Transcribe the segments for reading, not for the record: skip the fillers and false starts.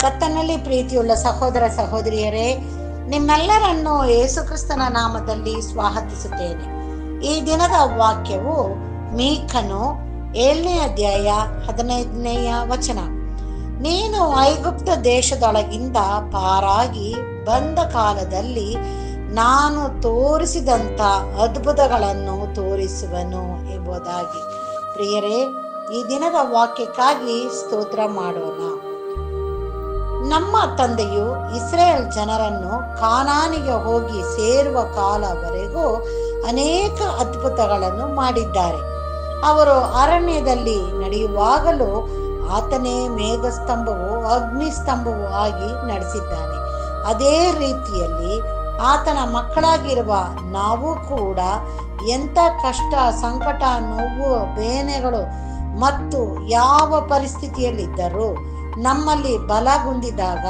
ಕರ್ತನಲ್ಲಿ ಪ್ರೀತಿಯುಳ್ಳ ಸಹೋದರ ಸಹೋದರಿಯರೇ, ನಿಮ್ಮೆಲ್ಲರನ್ನು ಯೇಸುಕ್ರಿಸ್ತನ ನಾಮದಲ್ಲಿ ಸ್ವಾಗತಿಸುತ್ತೇನೆ. ಈ ದಿನದ ವಾಕ್ಯವು ಮೀಕನು 7ನೇ ಅಧ್ಯಾಯ 15ನೇ ವಚನ. ನೀನು ಐಗುಪ್ತ ದೇಶದೊಳಗಿಂದ ಪಾರಾಗಿ ಬಂದ ಕಾಲದಲ್ಲಿ ನಾನು ತೋರಿಸಿದಂಥ ಅದ್ಭುತಗಳನ್ನು ತೋರಿಸುವನು ಎಂಬುದಾಗಿ. ಪ್ರಿಯರೇ, ಈ ದಿನದ ವಾಕ್ಯಕ್ಕಾಗಿ ಸ್ತೋತ್ರ ಮಾಡೋಣ. ನಮ್ಮ ತಂದೆಯು ಇಸ್ರೇಲ್ ಜನರನ್ನು ಕಾನಾನಿಗೆ ಹೋಗಿ ಸೇರುವ ಕಾಲವರೆಗೂ ಅನೇಕ ಅದ್ಭುತಗಳನ್ನು ಮಾಡಿದ್ದಾರೆ. ಅವರು ಅರಣ್ಯದಲ್ಲಿ ನಡೆಯುವಾಗಲೂ ಆತನೇ ಮೇಘಸ್ತಂಭವು ಅಗ್ನಿಸ್ತಂಭವೂ ಆಗಿ ನಡೆಸಿದ್ದಾನೆ. ಅದೇ ರೀತಿಯಲ್ಲಿ ಆತನ ಮಕ್ಕಳಾಗಿರುವ ನಾವು ಕೂಡ ಎಂಥ ಕಷ್ಟ, ಸಂಕಟ, ನೋವು, ಬೇನೆಗಳು ಮತ್ತು ಯಾವ ಪರಿಸ್ಥಿತಿಯಲ್ಲಿದ್ದರೂ ನಮ್ಮಲ್ಲಿ ಬಲಗುಂದಿದಾಗ,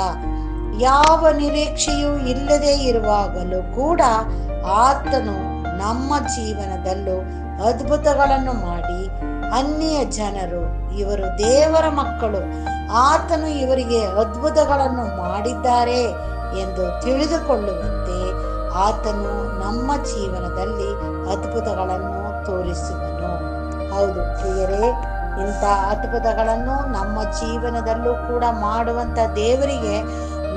ಯಾವ ನಿರೀಕ್ಷೆಯೂ ಇಲ್ಲದೆ ಇರುವಾಗಲೂ ಕೂಡ ಆತನು ನಮ್ಮ ಜೀವನದಲ್ಲೂ ಅದ್ಭುತಗಳನ್ನು ಮಾಡಿ ಅನ್ಯ ಜನರು ಇವರು ದೇವರ ಮಕ್ಕಳು, ಆತನು ಇವರಿಗೆ ಅದ್ಭುತಗಳನ್ನು ಮಾಡಿದ್ದಾರೆ ಎಂದು ತಿಳಿದುಕೊಳ್ಳುವಂತೆ ಆತನು ನಮ್ಮ ಜೀವನದಲ್ಲಿ ಅದ್ಭುತಗಳನ್ನು ತೋರಿಸುವನು. ಹೌದು ಪ್ರಿಯರೇ, ಇಂಥ ಅದ್ಭುತಗಳನ್ನು ನಮ್ಮ ಜೀವನದಲ್ಲೂ ಕೂಡ ಮಾಡುವಂಥ ದೇವರಿಗೆ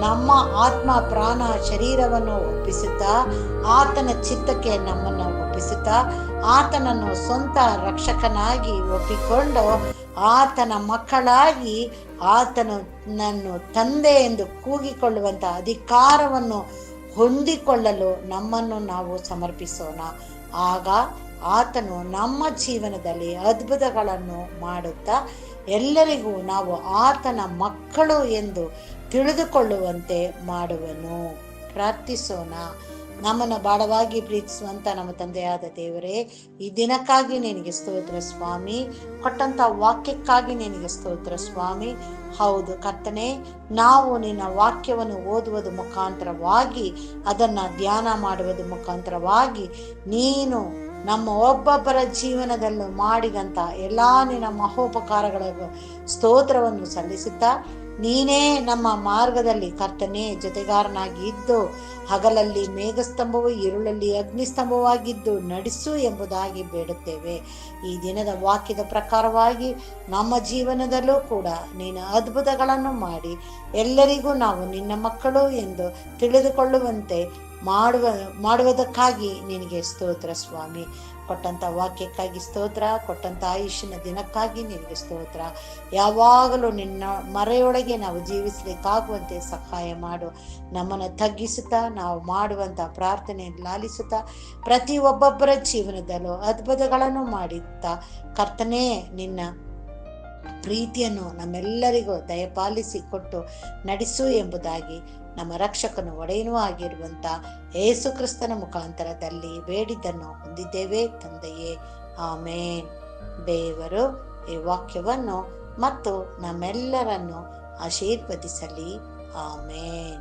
ನಮ್ಮ ಆತ್ಮ, ಪ್ರಾಣ, ಶರೀರವನ್ನು ಒಪ್ಪಿಸುತ್ತಾ, ಆತನ ಚಿತ್ತಕ್ಕೆ ನಮ್ಮನ್ನು ಒಪ್ಪಿಸುತ್ತಾ, ಆತನನ್ನು ಸ್ವಂತ ರಕ್ಷಕನಾಗಿ ಒಪ್ಪಿಕೊಂಡು ಆತನ ಮಕ್ಕಳಾಗಿ ಆತನನ್ನು ತಂದೆ ಎಂದು ಕೂಗಿಕೊಳ್ಳುವಂಥ ಅಧಿಕಾರವನ್ನು ಹೊಂದಿಕೊಳ್ಳಲು ನಮ್ಮನ್ನು ನಾವು ಸಮರ್ಪಿಸೋಣ. ಆಗ ಆತನು ನಮ್ಮ ಜೀವನದಲ್ಲಿ ಅದ್ಭುತಗಳನ್ನು ಮಾಡುತ್ತಾ ಎಲ್ಲರಿಗೂ ನಾವು ಆತನ ಮಕ್ಕಳು ಎಂದು ತಿಳಿದುಕೊಳ್ಳುವಂತೆ ಮಾಡುವನು. ಪ್ರಾರ್ಥಿಸೋಣ. ನಮ್ಮನ್ನು ಬಾಳವಾಗಿ ಪ್ರೀತಿಸುವಂತ ನಮ್ಮ ತಂದೆಯಾದ ದೇವರೇ, ಈ ದಿನಕ್ಕಾಗಿ ನಿನಗೆ ಸ್ತೋತ್ರ ಸ್ವಾಮಿ. ಕೊಟ್ಟಂತ ವಾಕ್ಯಕ್ಕಾಗಿ ನಿನಗೆ ಸ್ತೋತ್ರ ಸ್ವಾಮಿ. ಹೌದು ಕರ್ತನೇ, ನಾವು ನಿನ್ನ ವಾಕ್ಯವನ್ನು ಓದುವುದ ಮುಖಾಂತರವಾಗಿ, ಅದನ್ನ ಧ್ಯಾನ ಮಾಡುವುದ ಮುಖಾಂತರವಾಗಿ ನೀನು ನಮ್ಮ ಒಬ್ಬೊಬ್ಬರ ಜೀವನದಲ್ಲೂ ಮಾಡಿದಂಥ ಎಲ್ಲ ನಿನ್ನ ಮಹೋಪಕಾರಗಳಿಗೂ ಸ್ತೋತ್ರವನ್ನು ಸಲ್ಲಿಸುತ್ತಾ, ನೀನೇ ನಮ್ಮ ಮಾರ್ಗದಲ್ಲಿ ಕರ್ತನೇ ಜೊತೆಗಾರನಾಗಿ ಇದ್ದು, ಹಗಲಲ್ಲಿ ಮೇಘಸ್ತಂಭವು, ಇರುಳಲ್ಲಿ ಅಗ್ನಿಸ್ತಂಭವಾಗಿದ್ದು ನಡೆಸು ಎಂಬುದಾಗಿ ಬೇಡುತ್ತೇವೆ. ಈ ದಿನದ ವಾಕ್ಯದ ಪ್ರಕಾರವಾಗಿ ನಮ್ಮ ಜೀವನದಲ್ಲೂ ಕೂಡ ನೀನು ಅದ್ಭುತಗಳನ್ನು ಎಲ್ಲರಿಗೂ ನಾವು ನಿನ್ನ ಮಕ್ಕಳು ಎಂದು ತಿಳಿದುಕೊಳ್ಳುವಂತೆ ಮಾಡುವುದಕ್ಕಾಗಿ ನಿನಗೆ ಸ್ತೋತ್ರ ಸ್ವಾಮಿ. ಕೊಟ್ಟಂಥ ವಾಕ್ಯಕ್ಕಾಗಿ ಸ್ತೋತ್ರ, ಕೊಟ್ಟಂಥ ಆಯುಷ್ಯನ ದಿನಕ್ಕಾಗಿ ನಿನಗೆ ಸ್ತೋತ್ರ. ಯಾವಾಗಲೂ ನಿನ್ನ ಮರೆಯೊಳಗೆ ನಾವು ಜೀವಿಸಲಿಕ್ಕಾಗುವಂತೆ ಸಹಾಯ ಮಾಡು. ನಮ್ಮನ್ನು ತಗ್ಗಿಸುತ್ತಾ, ನಾವು ಮಾಡುವಂಥ ಪ್ರಾರ್ಥನೆಯನ್ನು ಲಾಲಿಸುತ್ತಾ, ಪ್ರತಿ ಒಬ್ಬೊಬ್ಬರ ಜೀವನದಲ್ಲೂ ಅದ್ಭುತಗಳನ್ನು ಮಾಡುತ್ತಾ ಕರ್ತನೇ ನಿನ್ನ ಪ್ರೀತಿಯನ್ನು ನಮ್ಮೆಲ್ಲರಿಗೂ ದಯಪಾಲಿಸಿ ಕೊಟ್ಟು ನಡೆಸು ಎಂಬುದಾಗಿ ನಮ್ಮ ರಕ್ಷಕನು ಒಡೆಯನೂ ಆಗಿರುವಂತ ಯೇಸು ಕ್ರಿಸ್ತನ ಮುಖಾಂತರದಲ್ಲಿ ಬೇಡಿದ್ದನ್ನು ಹೊಂದಿದ್ದೇವೆ ತಂದೆಯೇ, ಆಮೇನ್. ದೇವರು ಈ ವಾಕ್ಯವನ್ನು ಮತ್ತು ನಮ್ಮೆಲ್ಲರನ್ನು ಆಶೀರ್ವದಿಸಲಿ. ಆಮೇನ್.